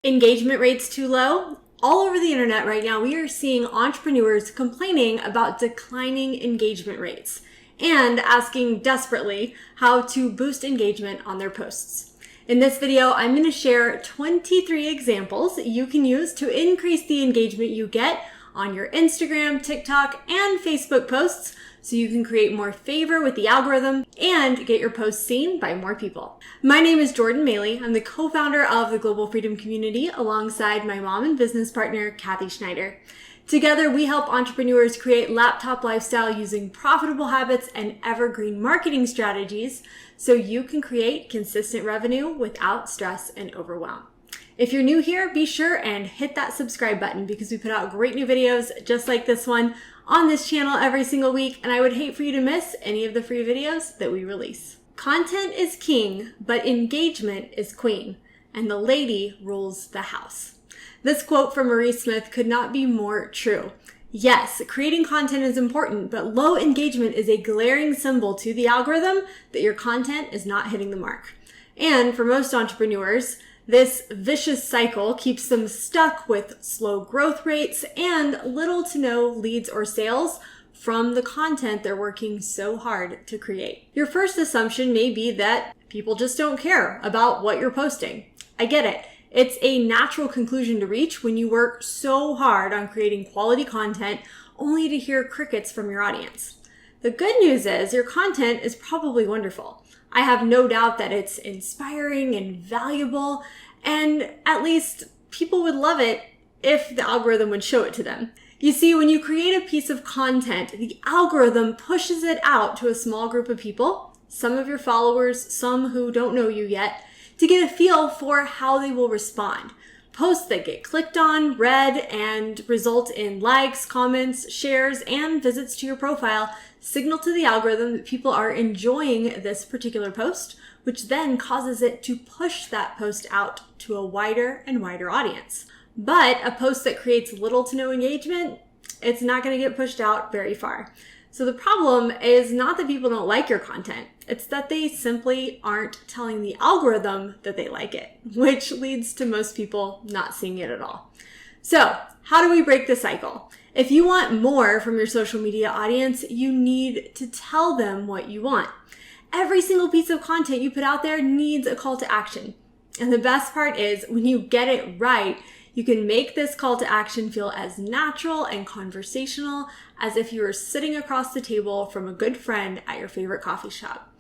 Engagement rates too low? All over the internet right now, we are seeing entrepreneurs complaining about declining engagement rates and asking desperately how to boost engagement on their posts. In this video, I'm going to share 23 examples you can use to increase the engagement you get on your Instagram, TikTok, and Facebook posts so you can create more favor with the algorithm and get your posts seen by more people. My name is Maylea. I'm the co-founder of the Global Freedom Community alongside my mom and business partner, Kathy Schneider. Together, we help entrepreneurs create laptop lifestyle using profitable habits and evergreen marketing strategies so you can create consistent revenue without stress and overwhelm. If you're new here, be sure and hit that subscribe button because we put out great new videos just like this one on this channel every single week, and I would hate for you to miss any of the free videos that we release. Content is king, but engagement is queen, and the lady rules the house. This quote from Marie Smith could not be more true. Yes, creating content is important, but low engagement is a glaring symbol to the algorithm that your content is not hitting the mark. And for most entrepreneurs, this vicious cycle keeps them stuck with slow growth rates and little to no leads or sales from the content they're working so hard to create. Your first assumption may be that people just don't care about what you're posting. I get it. It's a natural conclusion to reach when you work so hard on creating quality content only to hear crickets from your audience. The good news is your content is probably wonderful. I have no doubt that it's inspiring and valuable, and at least people would love it if the algorithm would show it to them. You see, when you create a piece of content, the algorithm pushes it out to a small group of people, some of your followers, some who don't know you yet, to get a feel for how they will respond. Posts that get clicked on, read, and result in likes, comments, shares, and visits to your profile signal to the algorithm that people are enjoying this particular post, which then causes it to push that post out to a wider and wider audience. But a post that creates little to no engagement, it's not going to get pushed out very far. So the problem is not that people don't like your content. It's that they simply aren't telling the algorithm that they like it, which leads to most people not seeing it at all. So how do we break the cycle? If you want more from your social media audience, you need to tell them what you want. Every single piece of content you put out there needs a call to action. And the best part is when you get it right, you can make this call to action feel as natural and conversational as if you were sitting across the table from a good friend at your favorite coffee shop.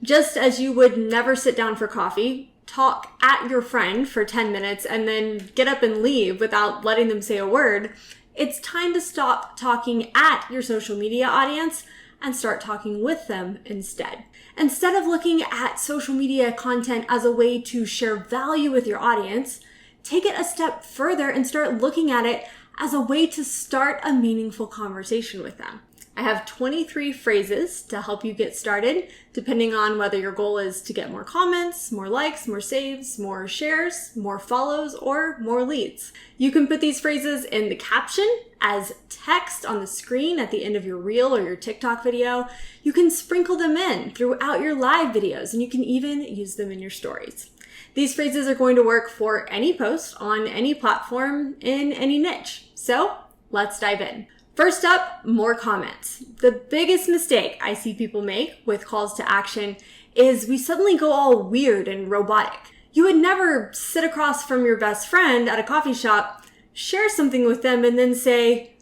Just as you would never sit down for coffee, talk at your friend for 10 minutes, and then get up and leave without letting them say a word, it's time to stop talking at your social media audience and start talking with them instead. Instead of looking at social media content as a way to share value with your audience, take it a step further and start looking at it as a way to start a meaningful conversation with them. I have 23 phrases to help you get started, depending on whether your goal is to get more comments, more likes, more saves, more shares, more follows, or more leads. You can put these phrases in the caption as text on the screen at the end of your reel or your TikTok video. You can sprinkle them in throughout your live videos, and you can even use them in your stories. These phrases are going to work for any post on any platform in any niche. So let's dive in. First up, more comments. The biggest mistake I see people make with calls to action is we suddenly go all weird and robotic. You would never sit across from your best friend at a coffee shop, share something with them, and then say,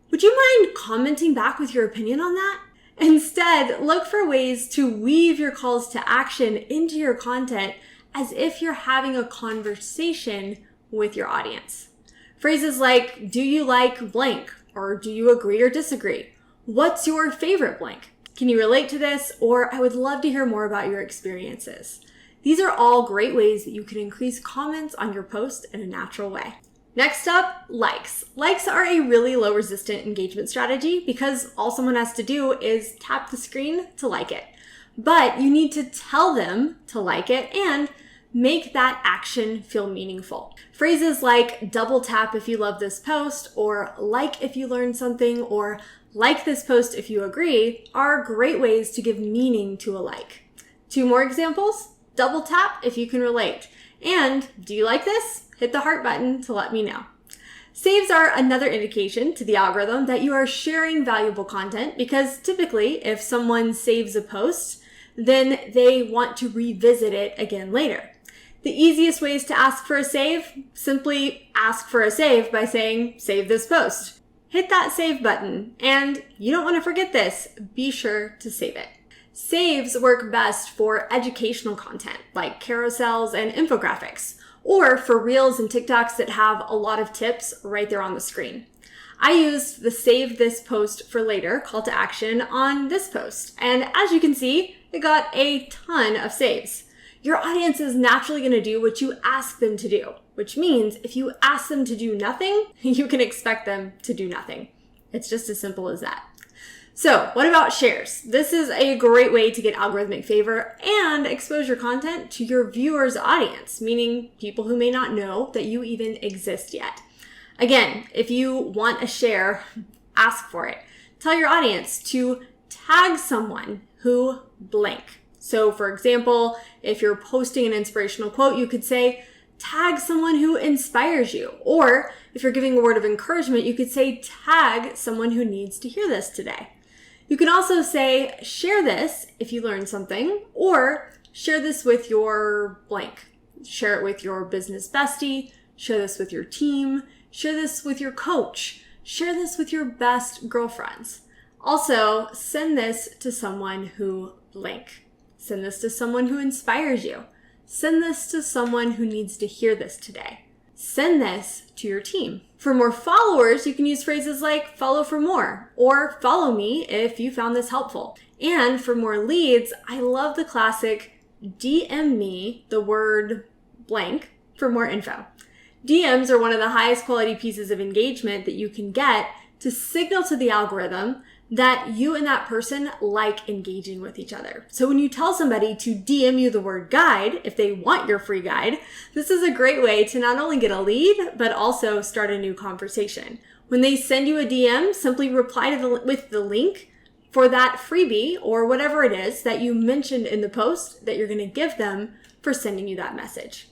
"Would you mind commenting back with your opinion on that?" Instead, look for ways to weave your calls to action into your content as if you're having a conversation with your audience. Phrases like, "Do you like blank?" Or "Do you agree or disagree?" "What's your favorite blank?" "Can you relate to this?" Or "I would love to hear more about your experiences." These are all great ways that you can increase comments on your post in a natural way. Next up, likes. Likes are a really low resistant engagement strategy because all someone has to do is tap the screen to like it. But you need to tell them to like it and make that action feel meaningful. Phrases like double tap if you love this post, or like if you learned something, or like this post if you agree are great ways to give meaning to a like. 2 more examples. Double tap if you can relate. And do you like this? hit the heart button to let me know. Saves are another indication to the algorithm that you are sharing valuable content, because typically if someone saves a post, then they want to revisit it again later. The easiest ways to ask for a save: simply ask for a save by saying, save this post. Hit that save button, and you don't want to forget this, be sure to save it. Saves work best for educational content like carousels and infographics, or for Reels and TikToks that have a lot of tips right there on the screen. I used the save this post for later call to action on this post, and as you can see, it got a ton of saves. Your audience is naturally going to do what you ask them to do, which means if you ask them to do nothing, you can expect them to do nothing. It's just as simple as that. So what about shares? This is a great way to get algorithmic favor and expose your content to your viewers' audience, meaning people who may not know that you even exist yet. Again, if you want a share, ask for it. Tell your audience to tag someone who blank. So for example, if you're posting an inspirational quote, you could say, tag someone who inspires you. Or if you're giving a word of encouragement, you could say, tag someone who needs to hear this today. You can also say, share this if you learned something, or share this with your blank. Share it with your business bestie, share this with your team, share this with your coach, share this with your best girlfriends. Also, send this to someone who blank. Send this to someone who inspires you. Send this to someone who needs to hear this today. Send this to your team. For more followers, you can use phrases like follow for more or follow me if you found this helpful. And for more leads, I love the classic DM me the word blank for more info. DMs are one of the highest quality pieces of engagement that you can get to signal to the algorithm that you and that person like engaging with each other. So when you tell somebody to DM you the word guide, if they want your free guide, this is a great way to not only get a lead, but also start a new conversation. When they send you a DM, simply reply with the link for that freebie or whatever it is that you mentioned in the post that you're going to give them for sending you that message.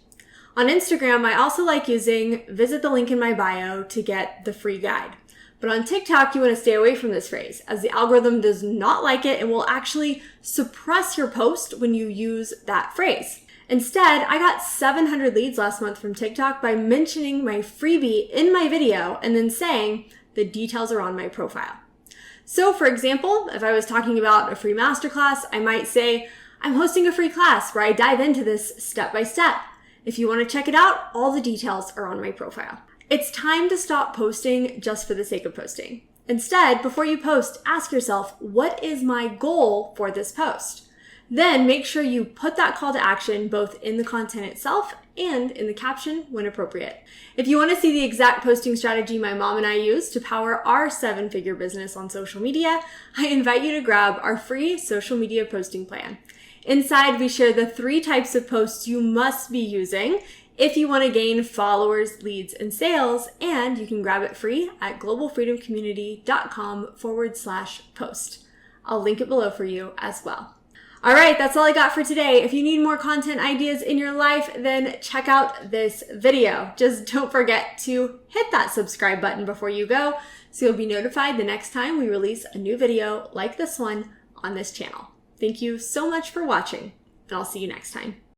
On Instagram, I also like using visit the link in my bio to get the free guide. But on TikTok, you want to stay away from this phrase, as the algorithm does not like it and will actually suppress your post when you use that phrase. Instead, I got 700 leads last month from TikTok by mentioning my freebie in my video and then saying the details are on my profile. So for example, if I was talking about a free masterclass, I might say, I'm hosting a free class where I dive into this step by step. If you want to check it out, all the details are on my profile. It's time to stop posting just for the sake of posting. Instead, before you post, ask yourself, what is my goal for this post? Then make sure you put that call to action both in the content itself and in the caption when appropriate. If you want to see the exact posting strategy my mom and I use to power our 7-figure business on social media, I invite you to grab our free social media posting plan. Inside, we share the 3 types of posts you must be using if you want to gain followers, leads, and sales, and you can grab it free at globalfreedomcommunity.com/post. I'll link it below for you as well. All right, that's all I got for today. If you need more content ideas in your life, then check out this video. Just don't forget to hit that subscribe button before you go, so you'll be notified the next time we release a new video like this one on this channel. Thank you so much for watching, and I'll see you next time.